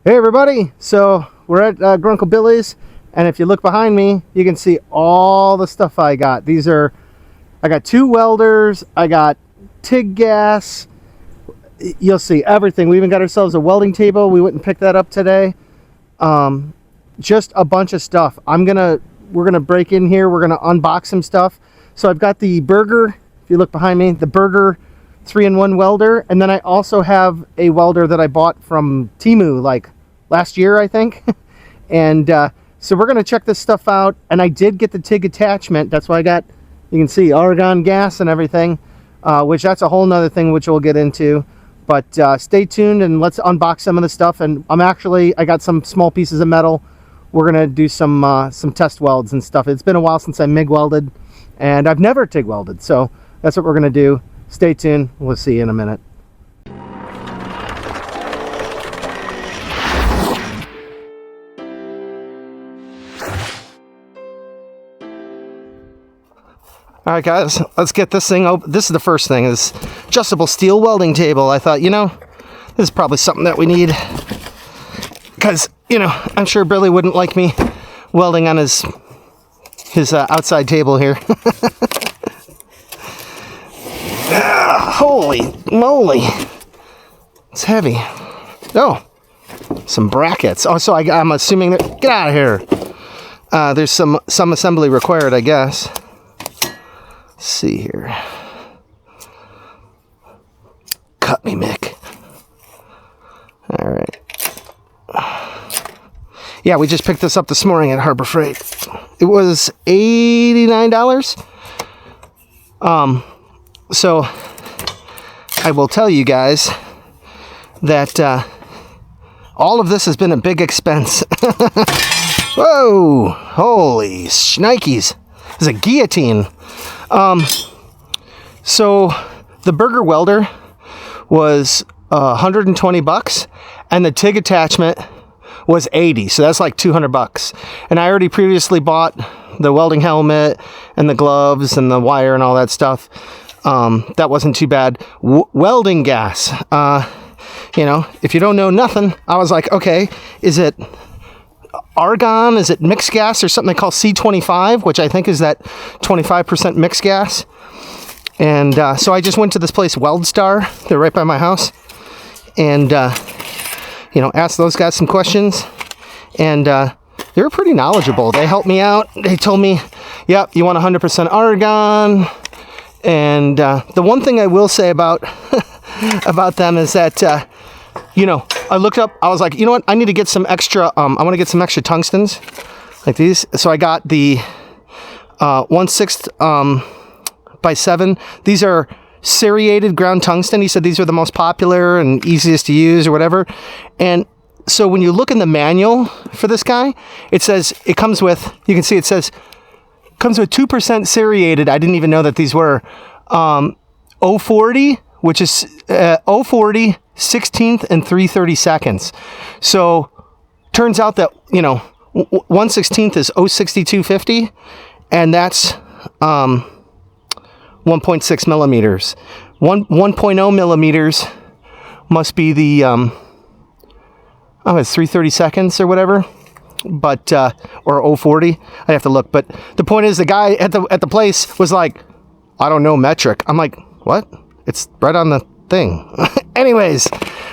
Hey everybody, so we're at Grunkle Billy's, and if you look behind me, you can see all the stuff I got. I got 2 welders, I got TIG gas, you'll see everything. We even got ourselves a welding table. We went and picked that up today. Just a bunch of stuff. We're gonna break in here, we're gonna unbox some stuff. So I've got the Berger, if you look behind me, the Berger 3-in-1 welder, and then I also have a welder that I bought from TEMU like last year, I think. And so we're gonna check this stuff out, and I did get the TIG attachment. That's why I got, you can see ARGON gas and everything, which that's a whole nother thing which we'll get into. But stay tuned and let's unbox some of the stuff. And I got some small pieces of metal. We're gonna do some test welds and stuff. It's been a while since I MIG welded, and I've never TIG welded, so that's what we're gonna do. Stay tuned, we'll see you in a minute. All right, guys, let's get this thing open. This is the first thing, is adjustable steel welding table. I thought, this is probably something that we need, because, I'm sure Billy wouldn't like me welding on his outside table here. Holy moly, it's heavy. Oh, some brackets. Oh, so I'm assuming that, get out of here. There's some assembly required, I guess. Let's see here. Cut me, Mick. All right. Yeah, we just picked this up this morning at Harbor Freight. It was $89. So I will tell you guys that all of this has been a big expense. Whoa! Holy shnikes! It's a guillotine. So the Berger welder was $120, and the TIG attachment was $80. So that's like $200. And I already previously bought the welding helmet and the gloves and the wire and all that stuff. That wasn't too bad. Welding gas. If you don't know nothing, I was like, okay, is it ARGON? Is it mixed gas or something they call C25, which I think is that 25% mixed gas? And so I just went to this place, Welds. They're right by my house. And, asked those guys some questions. And they were pretty knowledgeable. They helped me out. They told me, yep, you want 100% ARGON. And the one thing I will say about about them is that, I looked up, I was like, you know what, I need to get some extra, I want to get some extra tungstens, like these. So I got the 1/6 by 7. These are serrated ground tungsten. He said these are the most popular and easiest to use or whatever. And so when you look in the manual for this guy, it says, it comes with, you can see it says, comes with 2% serrated. I didn't even know that these were 040, which is 040, 16th, and 3/32. So turns out that 1/16 is 06250, and that's 1.6 millimeters. 1.0 millimeters must be the it's 3/32 or whatever. But or 040, I have to look. But the point is, the guy at the place was like, I don't know metric. I'm like, what? It's right on the thing. Anyways,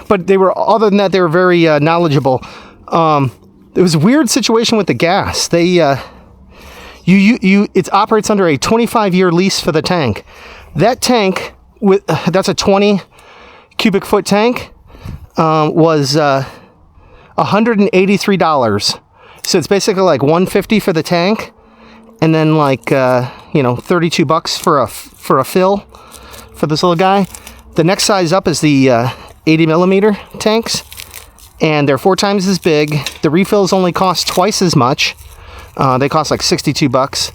but other than that, they were very knowledgeable. It was a weird situation with the gas. They it operates under a 25-year lease for the tank. That tank that's a 20 cubic foot tank was $183. So it's basically like $150 for the tank, and then like $32 for a fill for this little guy. The next size up is the 80 millimeter tanks, and they're 4 times as big. The refills only cost twice as much. They cost like $62.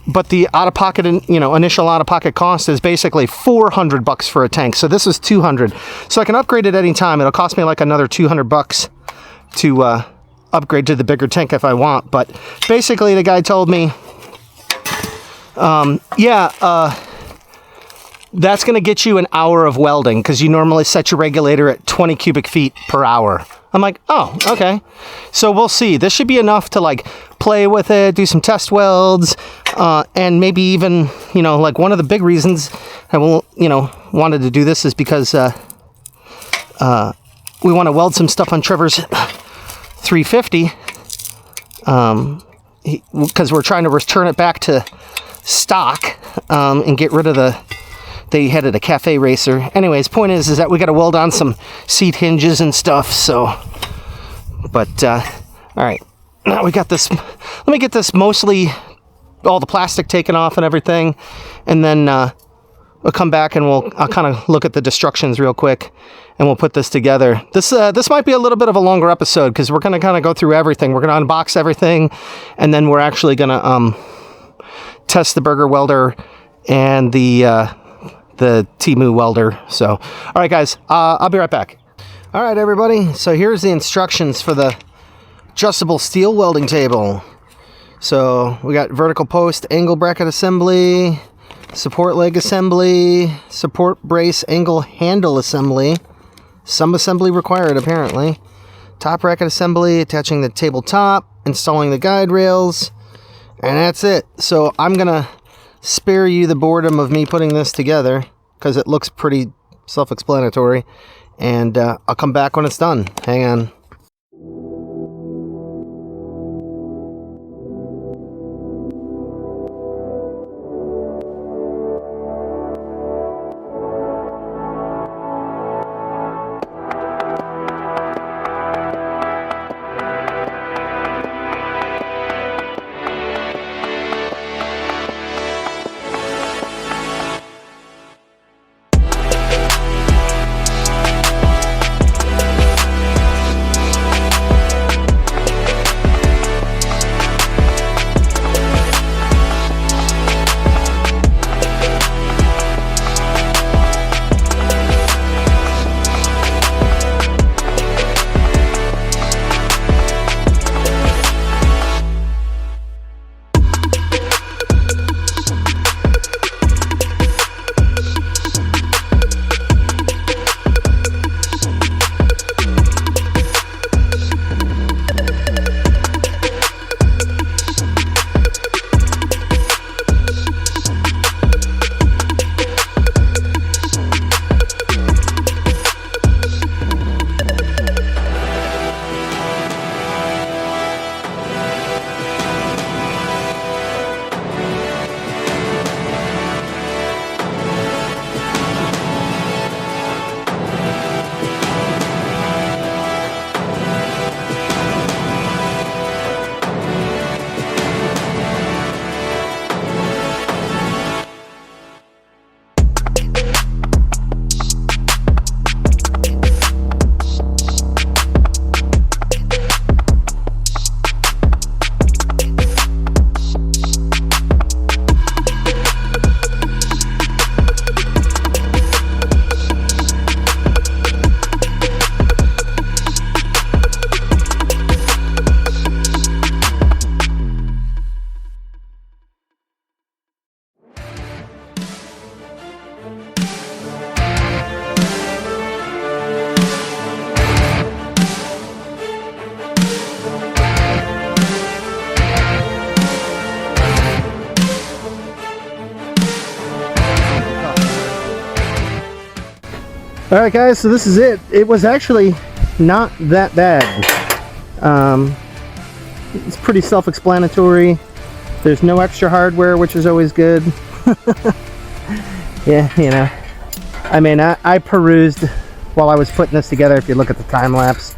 But the out-of-pocket, initial out-of-pocket cost is basically $400 for a tank. So this was $200. So I can upgrade it any time. It'll cost me like another $200 to upgrade to the bigger tank if I want. But basically, the guy told me, that's going to get you an hour of welding, because you normally set your regulator at 20 cubic feet per hour. I'm like, oh, okay. So we'll see. This should be enough to like play with it, do some test welds, and maybe even, you know, like one of the big reasons I will, you know, wanted to do this is because we want to weld some stuff on Trevor's 350, because we're trying to return it back to stock, and get rid of they had it a cafe racer. Anyways, point is that we got to weld on some seat hinges and stuff. So, but all right, now we got this. Let me get this mostly all the plastic taken off and everything, and then we'll come back and I'll kind of look at the destructions real quick, and we'll put this together. This might be a little bit of a longer episode because we're gonna kind of go through everything. We're gonna unbox everything, and then we're actually gonna test the Berger welder and the TEMU welder. So, all right, guys, I'll be right back. All right, everybody. So here's the instructions for the adjustable steel welding table. So we got vertical post angle bracket assembly, support leg assembly, support brace angle handle assembly, some assembly required apparently, top bracket assembly, attaching the tabletop, installing the guide rails, and that's it. So I'm gonna spare you the boredom of me putting this together because it looks pretty self-explanatory, and I'll come back when it's done. Hang on. All right, guys, so this is it. It was actually not that bad. It's pretty self-explanatory. There's no extra hardware, which is always good. Yeah, you know, I mean, I perused while I was putting this together. If you look at the time lapse,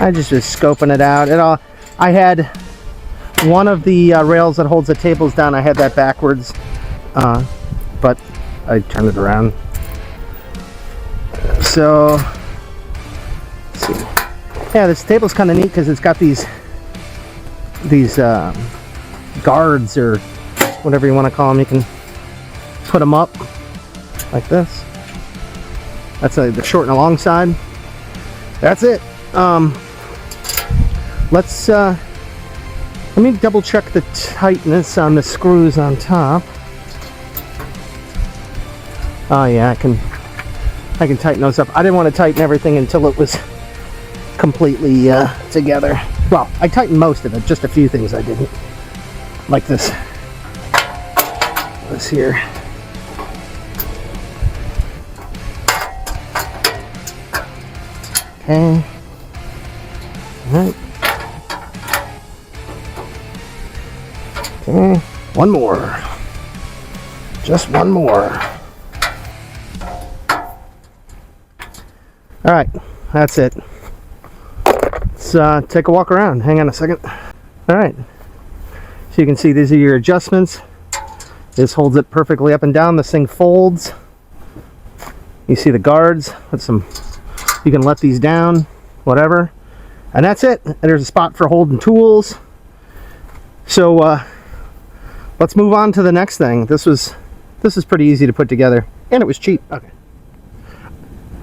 I just was scoping it out. I had one of the rails that holds the tables down. I had that backwards, but I turned it around. So, let's see. Yeah, this table's kind of neat because it's got these guards, or whatever you want to call them. You can put them up like this. That's the short and the long side. That's it. Let me double check the tightness on the screws on top. Oh yeah, I can tighten those up. I didn't want to tighten everything until it was completely together. Well, I tightened most of it, just a few things I didn't. Like this here. Okay. Alright. Okay. One more. Just one more. Alright, that's it. Let's take a walk around. Hang on a second. Alright. So you can see these are your adjustments. This holds it perfectly up and down. This thing folds. You see the guards. You can let these down, whatever. And that's it. And there's a spot for holding tools. So let's move on to the next thing. This is pretty easy to put together, and it was cheap. Okay.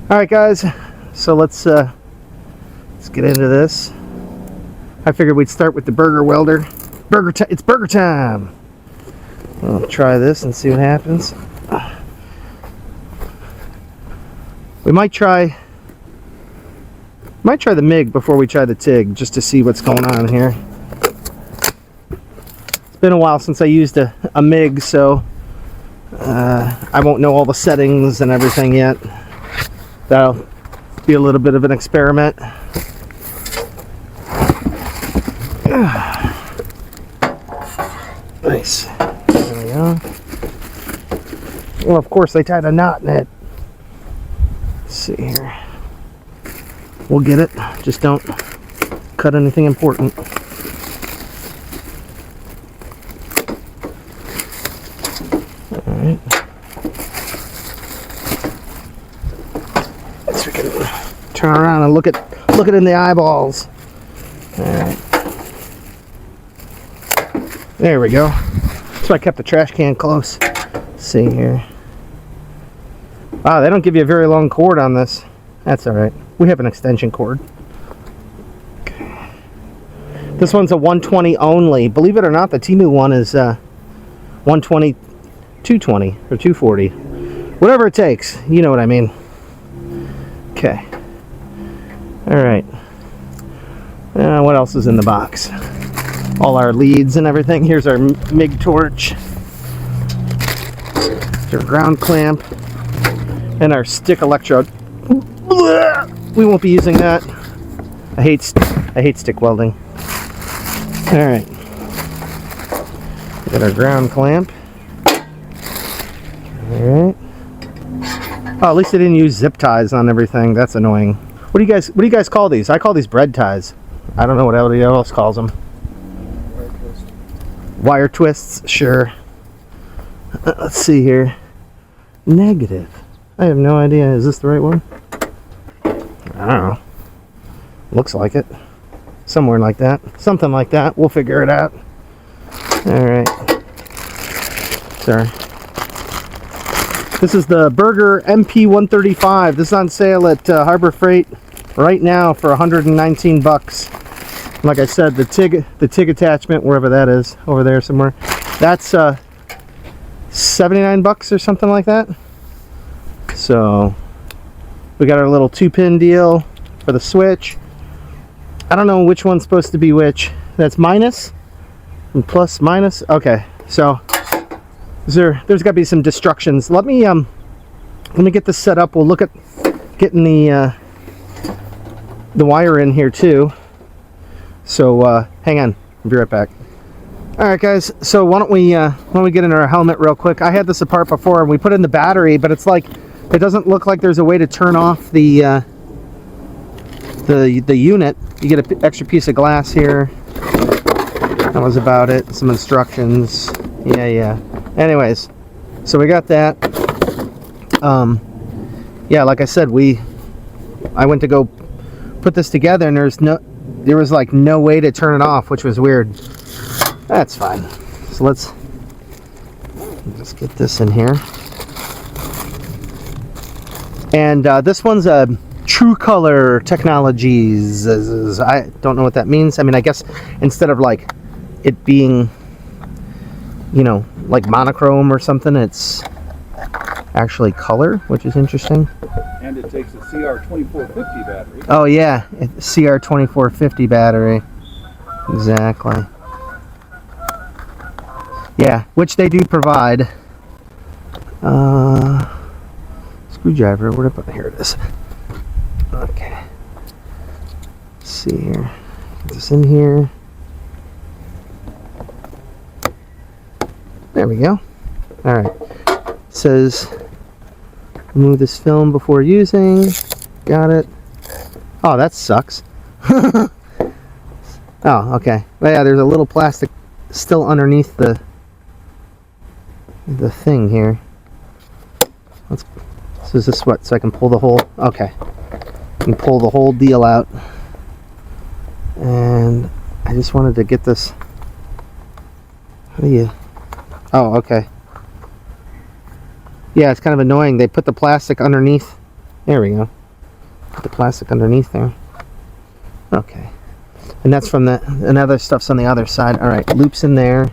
All right, guys. So let's get into this. I figured we'd start with the Berger welder. It's Berger time. I'll try this and see what happens. We might try the MIG before we try the TIG, just to see what's going on here. It's been a while since I used a MIG, so I won't know all the settings and everything yet. That'll be a little bit of an experiment. Nice. There we go. Well, of course, they tied a knot in it. Let's see here. We'll get it. Just don't cut anything important. Alright. So we can turn around and look it in the eyeballs. Alright. There we go. So I kept the trash can close. Let's see here. Wow, they don't give you a very long cord on this. That's alright. We have an extension cord. Okay. This one's a 120 only. Believe it or not, the TEMU one is 120, 220, or 240. Whatever it takes. You know what I mean. Okay. Alright. What else is in the box? All our leads and everything. Here's our MIG torch. Here's our ground clamp. And our stick electrode. We won't be using that. I hate stick welding. Alright. Got our ground clamp. Alright. Oh, at least they didn't use zip ties on everything. That's annoying. What do you guys call these? I call these bread ties. I don't know what anybody else calls them. Wire twists, sure. Let's see here. Negative. I have no idea. Is this the right one? I don't know. Looks like it. Somewhere like that. Something like that. We'll figure it out. Alright. Sorry. This is the Berger MP135. This is on sale at Harbor Freight right now for 119 bucks. Like I said, the TIG attachment, wherever that is, over there somewhere, that's 79 bucks or something like that. So we got our little 2-pin deal for the switch. I don't know which one's supposed to be which. That's minus and plus minus. Okay, so there's got to be some destructions. Let me get this set up. We'll look at getting the wire in here too. So hang on, I'll be right back. All right, guys. So why don't we get in our helmet real quick? I had this apart before, and we put in the battery, but it's like it doesn't look like there's a way to turn off the unit. You get an extra piece of glass here. That was about it. Some instructions. Yeah. Anyways, so we got that. Yeah, like I said, I went to go put this together, and there was like no way to turn it off, which was weird. That's fine. So let's just get this in here. And this one's a True Color Technologies. I don't know what that means. I mean, I guess instead of like it being, you know, like monochrome or something, it's actually color, which is interesting. And it takes a CR2450 battery. Oh yeah, CR2450 battery. Exactly. Yeah, which they do provide. Screwdriver, where did I put? Here it is. Okay. Let's see here. Get this in here. There we go. Alright. It says remove this film before using. Got it. Oh, that sucks. Oh, okay. Well, yeah, there's a little plastic still underneath the thing here. So is this what? So I can pull the whole... Okay. I can pull the whole deal out. And I just wanted to get this... How do you... Oh, okay. Yeah, it's kind of annoying. They put the plastic underneath. There we go. Put the plastic underneath there. Okay. And that's from the... And other stuff's on the other side. Alright, loops in there.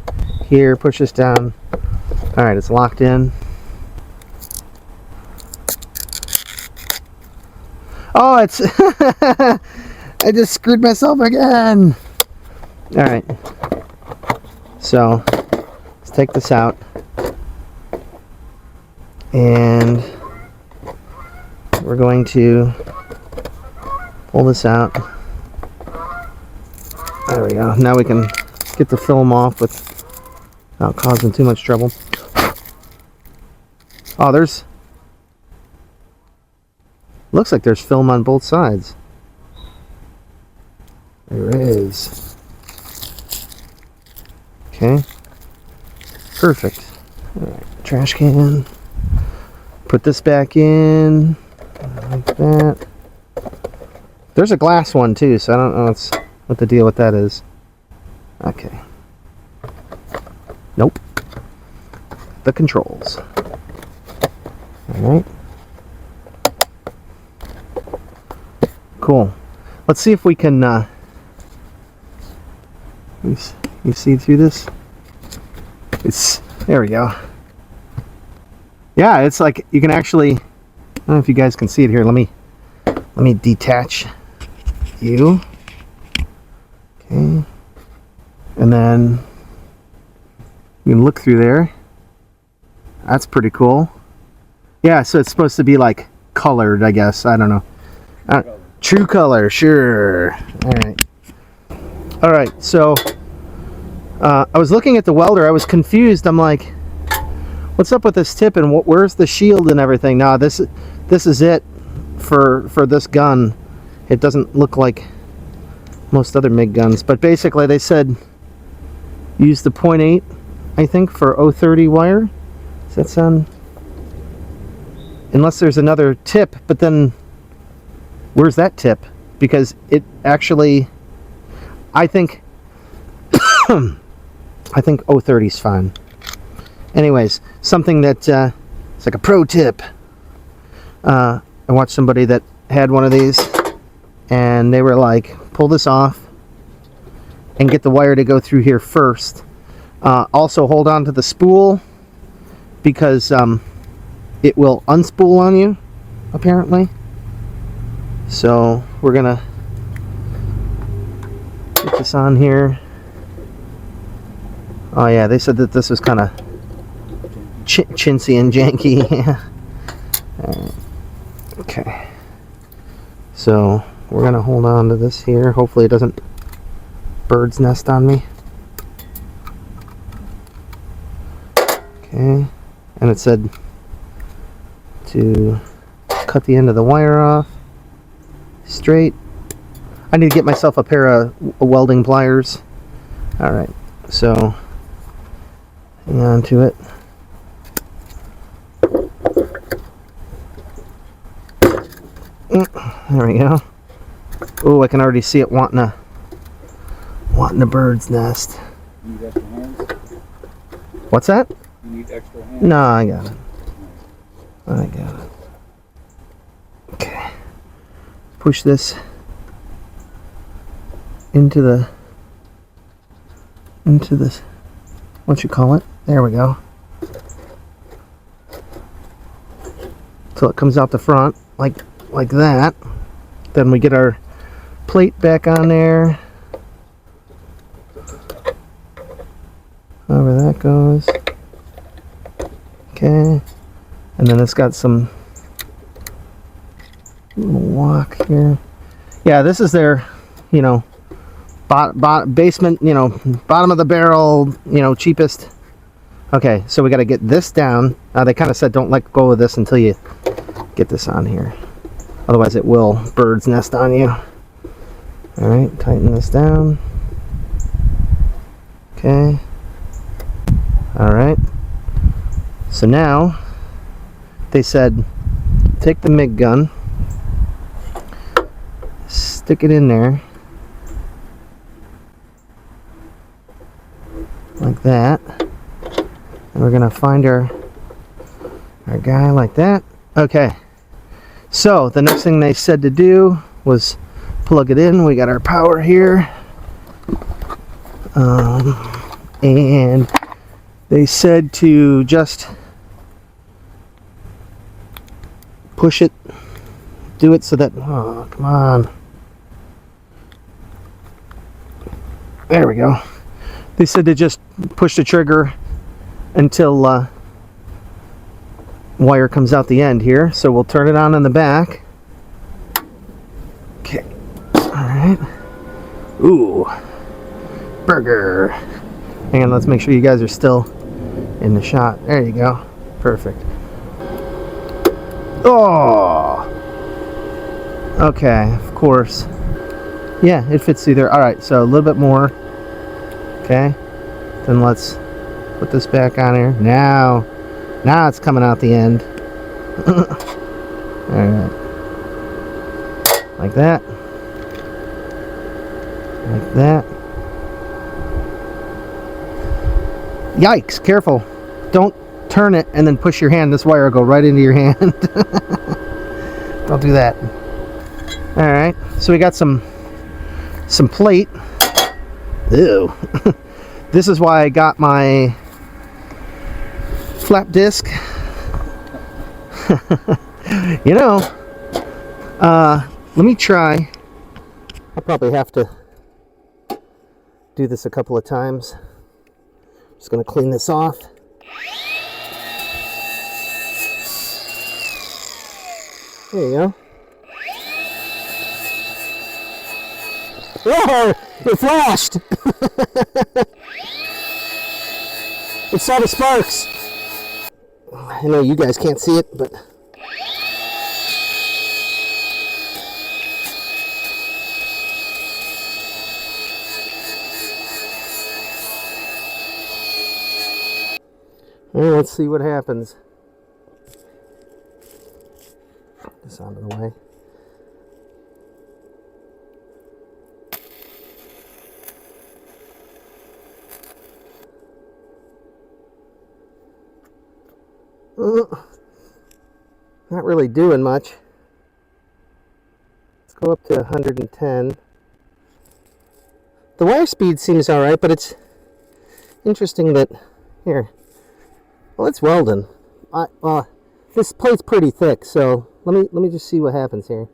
Here, push this down. Alright, it's locked in. Oh, it's... I just screwed myself again. Alright. So, let's take this out. And we're going to pull this out. There we go. Now we can get the film off without causing too much trouble. Oh, there's... Looks like there's film on both sides. There is. Okay. Perfect. Alright, trash can. Put this back in. Like that. There's a glass one too, so I don't know what the deal with that is. Okay. Nope. The controls. Alright. Cool. Let's see if we can you see through this? There we go. Yeah, it's like you can actually, I don't know if you guys can see it here. Let me detach you. Okay. And then you can look through there. That's pretty cool. Yeah, so it's supposed to be like colored, I guess. I don't know. True color, sure. All right. So I was looking at the welder. I was confused. I'm like, what's up with this tip and where's the shield and everything? Now this is it for this gun. It doesn't look like most other MIG guns, but basically they said use the 0.8, I think, for 030 wire. Does that sound? Unless there's another tip, but then where's that tip? Because it actually, I think I think 030 is fine. Anyways, something that it's like a pro tip. I watched somebody that had one of these, and they were like, pull this off and get the wire to go through here first. Also hold on to the spool, because it will unspool on you, apparently. So we're gonna get this on here. Oh yeah, they said that this was kind of chintzy and janky. Okay, so we're gonna hold on to this here. Hopefully it doesn't bird's nest on me. Okay, and it said to cut the end of the wire off straight. I need to get myself a pair of welding pliers. Alright, so hang on to it. There we go. Oh, I can already see it wanting a bird's nest. You need extra hands? What's that? You need extra hands? No, I got it. I got it. Okay. Push this into this, what you call it? There we go. Till it comes out the front, like like that. Then we get our plate back on there. However that goes. Okay. And then it's got some little walk here. Yeah, this is their, you know, basement, you know, bottom of the barrel, you know, cheapest. Okay, so we got to get this down. They kind of said don't let go of this until you get this on here. Otherwise it will bird's nest on you. Alright, tighten this down. Okay. Alright. So now, they said, take the MIG gun, stick it in there, like that, and we're gonna find our guy like that. Okay, so the next thing they said to do was plug it in. We got our power here, and they said to just push it, do it so that, oh, come on. There we go. They said to just push the trigger until wire comes out the end here. So we'll turn it on in the back. Okay. Alright. Ooh. Berger. Hang on, let's make sure you guys are still in the shot. There you go. Perfect. Oh! Okay, of course. Yeah, it fits through there. Alright, so a little bit more. Okay. Then let's put this back on here. Now it's coming out the end. Alright. Like that. Like that. Yikes, careful. Don't turn it and then push your hand. This wire will go right into your hand. Don't do that. Alright, so we got some plate. Ew. This is why I got my flap disc. You know, let me try. I'll probably have to do this a couple of times. Just gonna clean this off. There you go. Whoa! It flashed! It saw the sparks. I know you guys can't see it, but well, let's see what happens. Put this out of the way. Not really doing much. Let's go up to 110. The wire speed seems alright, but it's interesting that here. Well, it's welding. This plate's pretty thick, so let me just see what happens here.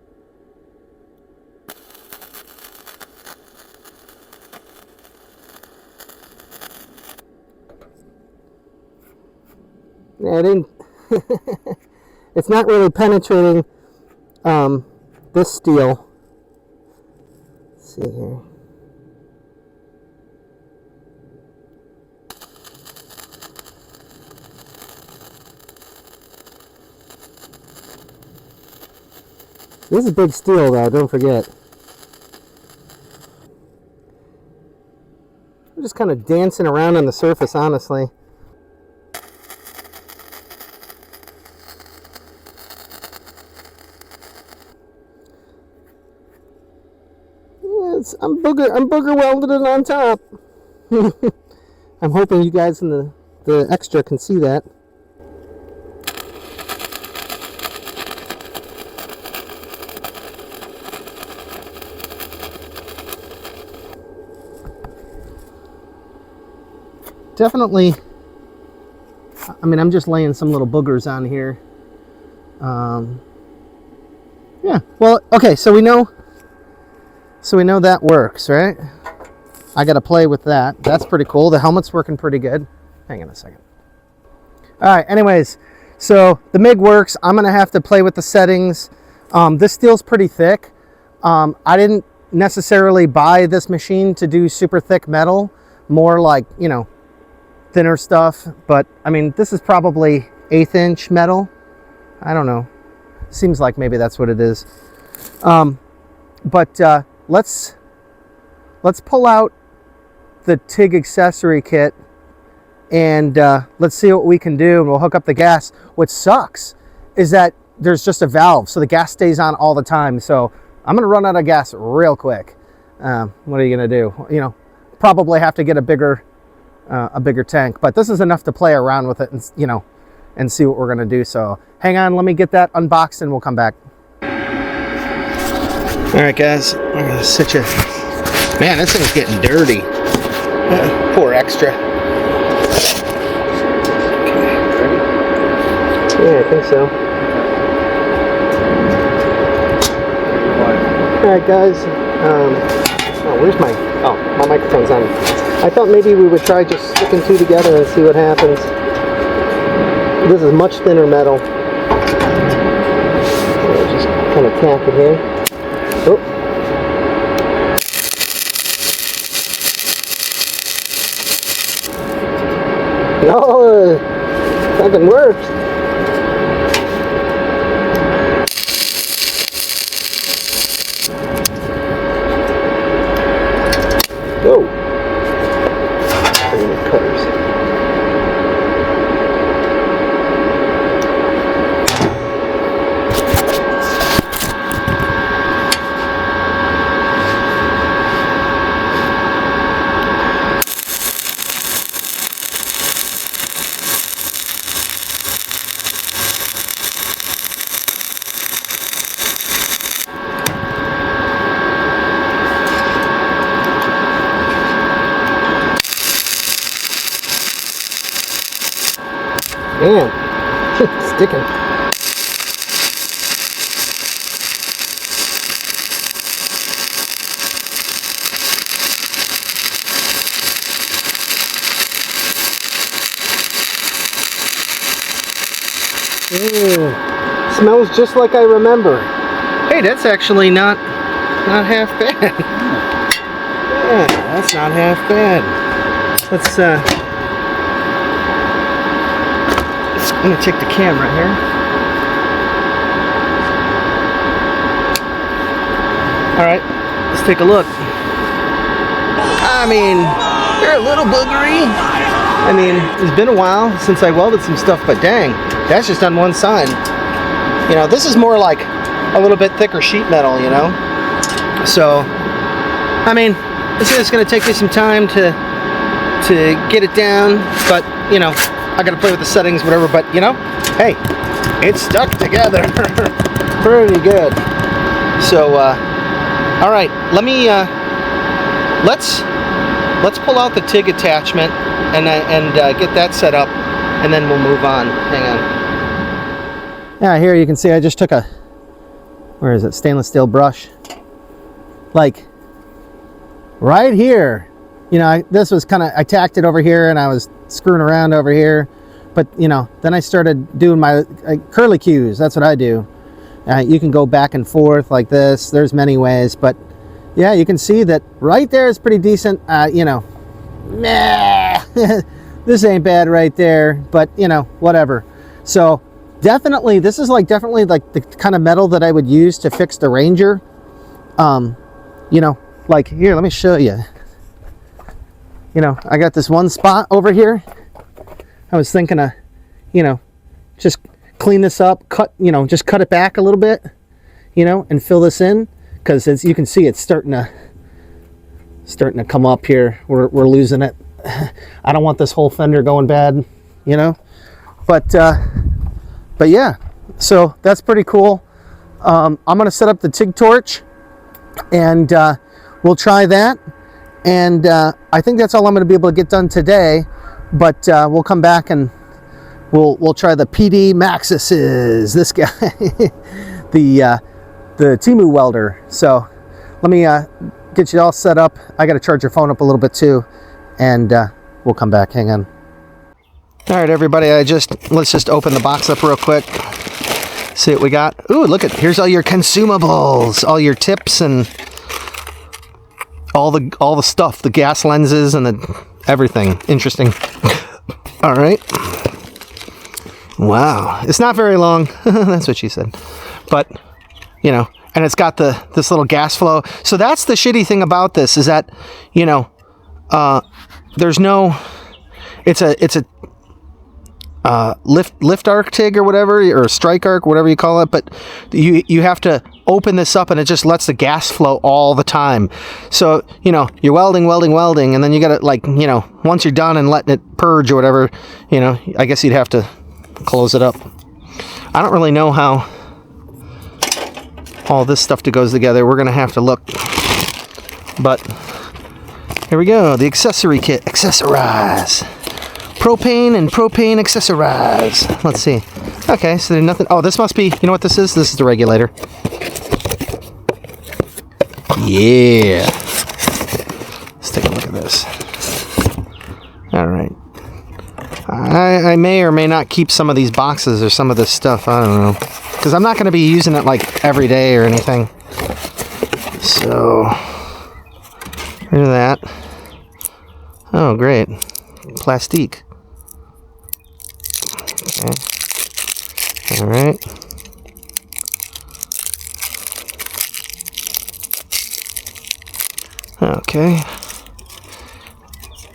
Yeah, it didn't. It's not really penetrating this steel. Let's see here. This is big steel though, don't forget. I'm just kind of dancing around on the surface, honestly. I'm booger welded it on top. I'm hoping you guys in the extra can see that. Definitely, I mean, I'm just laying some little boogers on here. Yeah. Well, okay. So we know that works, right? I got to play with that. That's pretty cool. The helmet's working pretty good. Hang on a second. All right. Anyways, so the MIG works. I'm gonna have to play with the settings. This steel's pretty thick. I didn't necessarily buy this machine to do super thick metal. More like, you know, thinner stuff. But I mean, this is probably 1/8 inch metal. I don't know. Seems like maybe that's what it is. But let's pull out the TIG accessory kit and let's see what we can do, and we'll hook up the gas. What sucks is that there's just a valve, so the gas stays on all the time. So I'm gonna run out of gas real quick. What are you gonna do? You know, probably have to get a bigger tank, but this is enough to play around with it and, you know, and see what we're gonna do. So hang on, let me get that unboxed and we'll come back. All right, guys, I'm gonna sit you. Man, this thing's getting dirty. Poor extra. Yeah, I think so. All right, guys. Oh, where's my microphone's on. I thought maybe we would try just sticking two together and see what happens. This is much thinner metal. Just kind of tap it here. Oh. No, nothing works. Whoa. Cutters. Man, sticking. Smells just like I remember. Hey, that's actually not half bad. Yeah, that's not half bad. Let's I'm gonna check the camera here. All right, let's take a look. I mean, they're a little boogery. I mean, it's been a while since I welded some stuff, but dang, that's just on one side. You know, this is more like a little bit thicker sheet metal, you know? So, I mean, this is gonna take me some time to get it down, but, you know, I gotta play with the settings, whatever, but you know, hey, it's stuck together pretty good. So, all right, let me, let's pull out the TIG attachment and get that set up, and then we'll move on. Hang on. Yeah, here you can see I just took a, where is it, stainless steel brush. Like, right here. You know, this was kind of, I tacked it over here and I was screwing around over here, but you know, then I started doing my curly cues. That's what I do. You can go back and forth like this. There's many ways, but yeah, you can see that right there is pretty decent. You know, meh, this ain't bad right there, but you know, whatever. So definitely, this is definitely like the kind of metal that I would use to fix the Ranger. You know, like here, let me show you. You know, I got this one spot over here. I was thinking of, you know, just clean this up, you know, just cut it back a little bit, you know, and fill this in, because as you can see, it's starting to come up here. We're losing it. I don't want this whole fender going bad, you know, but yeah, so that's pretty cool. I'm gonna set up the TIG torch, and we'll try that. And I think that's all I'm going to be able to get done today, but we'll come back and we'll try the PD Maxuses. This guy, the the TEMU welder. So let me get you all set up. I got to charge your phone up a little bit too, and we'll come back. Hang on. All right, everybody. Let's just open the box up real quick. See what we got. Ooh, look at, here's all your consumables, all your tips and all the stuff, the gas lenses and everything. Interesting. All right. Wow, it's not very long. That's what she said. But you know, and it's got this little gas flow. So that's the shitty thing about this, is that, you know, there's no, it's a lift arc TIG or whatever, or strike arc, whatever you call it, but you have to open this up and it just lets the gas flow all the time. So, you know, you're welding, and then you gotta, like, you know, once you're done and letting it purge or whatever, you know, I guess you'd have to close it up. I don't really know how all this stuff goes together. We're gonna have to look, but here we go. The accessory kit. Accessorize. Propane and propane accessorize. Let's see. Okay, so there's nothing. Oh, this must be, you know what this is? This is the regulator. Yeah. Let's take a look at this. All right. I may or may not keep some of these boxes or some of this stuff. I don't know. Because I'm not going to be using it like every day or anything. So, there's that. Oh, great. Plastique. Okay. All right. Okay.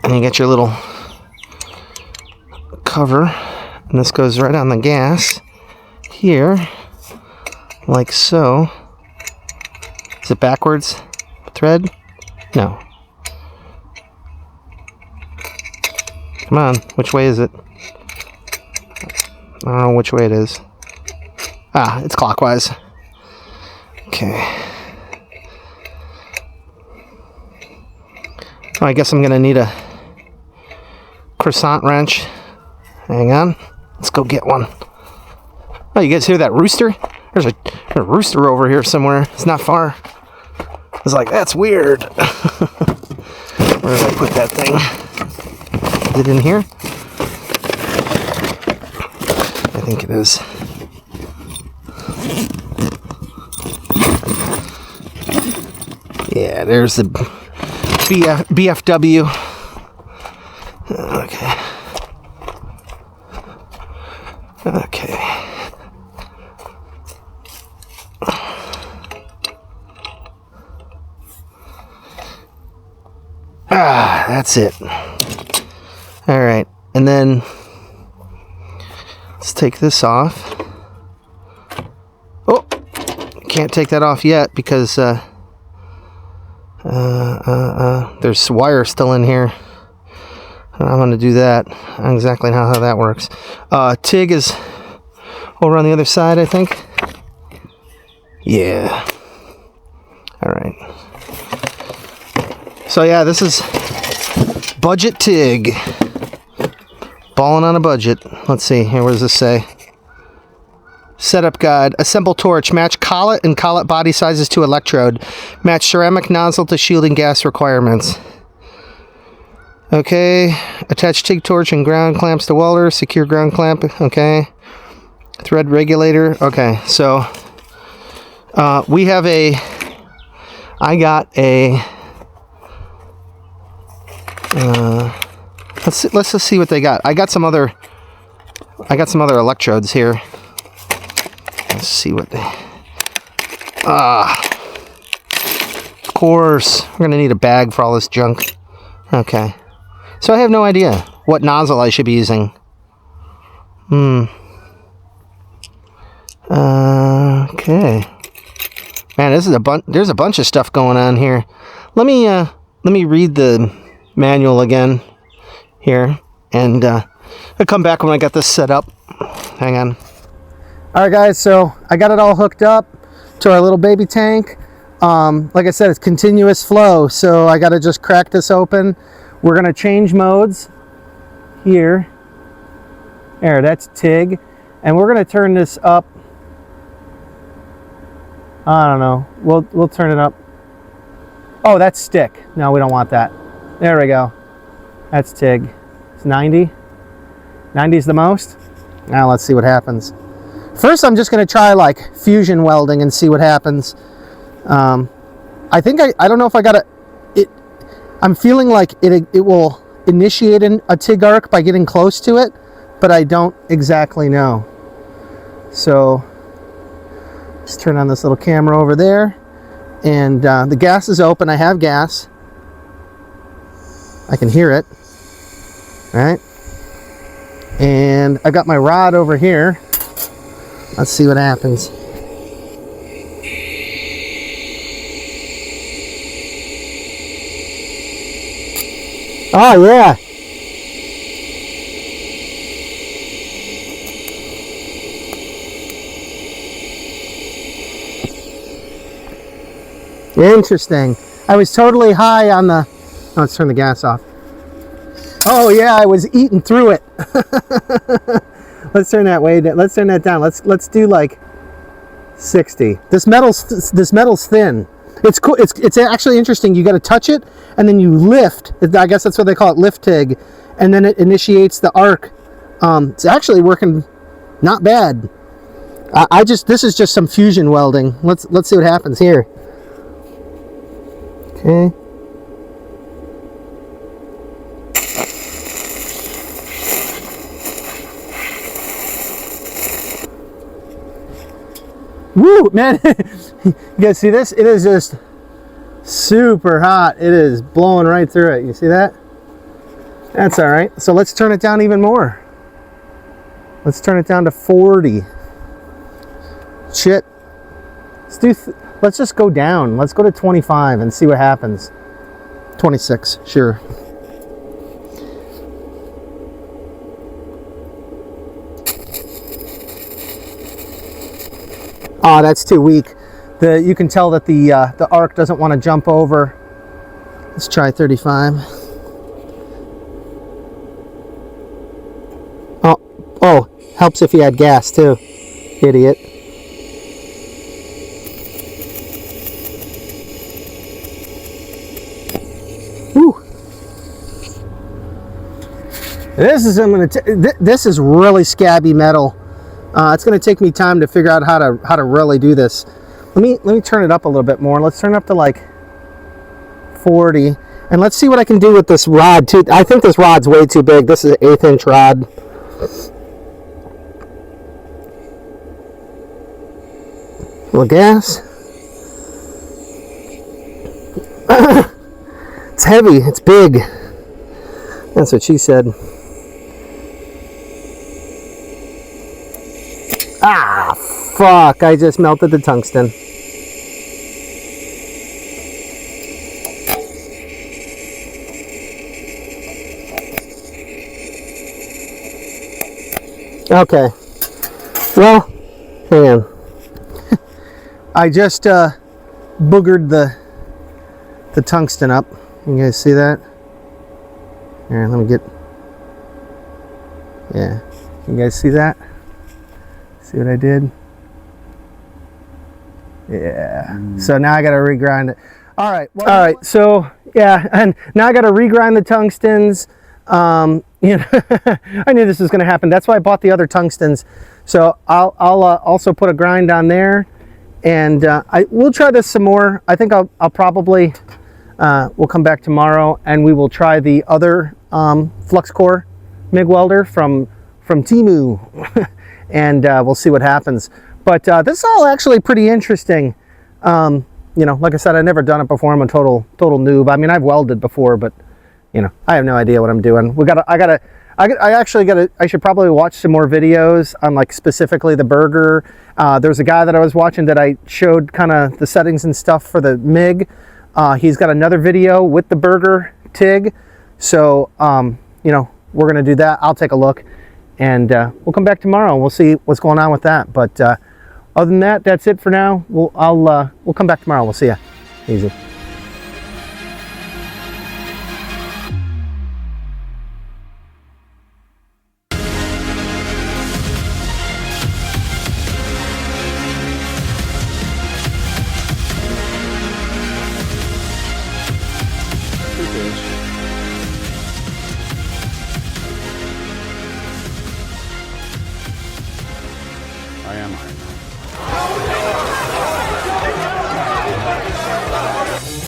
And you get your little cover. And this goes right on the gas here. Like so. Is it backwards? Thread? No. Come on, which way is it? I don't know which way it is. Ah, it's clockwise. Okay. Oh, I guess I'm gonna need a croissant wrench. Hang on. Let's go get one. Oh, you guys hear that rooster? There's a rooster over here somewhere. It's not far. I was like, that's weird. Where did I put that thing? Is it in here? I think it is. Yeah, there's the BFW. Okay. Okay. Ah, that's it. All right, and then let's take this off. Oh, can't take that off yet because there's wire still in here. I'm going to do that. I don't exactly know how that works. TIG is over on the other side, I think. Yeah. All right. So yeah, this is budget TIG. Balling on a budget. Let's see. Here, what does this say? Setup guide. Assemble torch. Match collet and collet body sizes to electrode. Match ceramic nozzle to shielding gas requirements. Okay. Attach TIG torch and ground clamps to welder. Secure ground clamp. Okay. Thread regulator. Okay. So we have I got a let's just see what they got. I got some other electrodes here. Let's see what they... of course. We're going to need a bag for all this junk. Okay. So I have no idea what nozzle I should be using. Okay. Man, this is there's a bunch of stuff going on here. Let me read the manual again here, and I'll come back when I got this set up. Hang on. All right, guys, so I got it all hooked up to our little baby tank. Like I said, it's continuous flow, so I got to just crack this open. We're going to change modes here. There, that's TIG. And we're going to turn this up I don't know. We'll turn it up. Oh, that's stick. No, we don't want that. There we go. That's TIG. It's 90. 90 is the most. Now let's see what happens. First, I'm just going to try like fusion welding and see what happens. I think I don't know if I got it. I'm feeling like it will initiate a TIG arc by getting close to it, but I don't exactly know. So let's turn on this little camera over there, and the gas is open. I have gas. I can hear it. All right, and I got my rod over here. Let's see what happens. Oh yeah. Interesting. I was totally high on the... Oh, let's turn the gas off. Oh yeah, I was eating through it. Let's turn that way down. Let's turn that down. Let's do like 60. This metal's thin. It's cool. It's actually interesting. You got to touch it and then you lift. I guess that's what they call it, lift TIG, and then it initiates the arc. It's actually working not bad. This is just some fusion welding. Let's see what happens here. Okay. Woo, man. You guys see this? It is just super hot. It is blowing right through it. You see that? That's all right. So let's turn it down even more. Let's turn it down to 40. Shit. Let's just go down. Let's go to 25 and see what happens. 26, sure. Oh, that's too weak. You can tell that the arc doesn't want to jump over. Let's try 35. Oh, helps if you add gas too. Idiot. Whew. This is really scabby metal. It's going to take me time to figure out how to really do this. Let me turn it up a little bit more. Let's turn it up to like 40, and let's see what I can do with this rod too. I think this rod's way too big. This is an 1/8 inch rod. A little gas. It's heavy. It's big. That's what she said. Ah, fuck, I just melted the tungsten. Okay. Well, hang on. I just boogered the tungsten up. You guys see that? Here, let me get... Yeah. You guys see that? See what I did? Yeah. So now I got to regrind it. All right. Well, all right. So yeah, and now I got to regrind the tungstens. You know, I knew this was going to happen. That's why I bought the other tungstens. So I'll also put a grind on there, and we'll try this some more. I think I'll probably we'll come back tomorrow and we will try the other flux core MIG welder from TEMU. And we'll see what happens. But this is all actually pretty interesting. You know, like I said, I've never done it before. I'm a total noob. I mean, I've welded before, but you know, I have no idea what I'm doing. I should probably watch some more videos on like specifically the Berger. There's a guy that I was watching that I showed kind of the settings and stuff for the MIG. He's got another video with the Berger TIG. So, you know, we're gonna do that. I'll take a look. And we'll come back tomorrow and we'll see what's going on with that. But other than that, that's it for now. We'll come back tomorrow. We'll see ya. Easy. fish. I am Iron Man.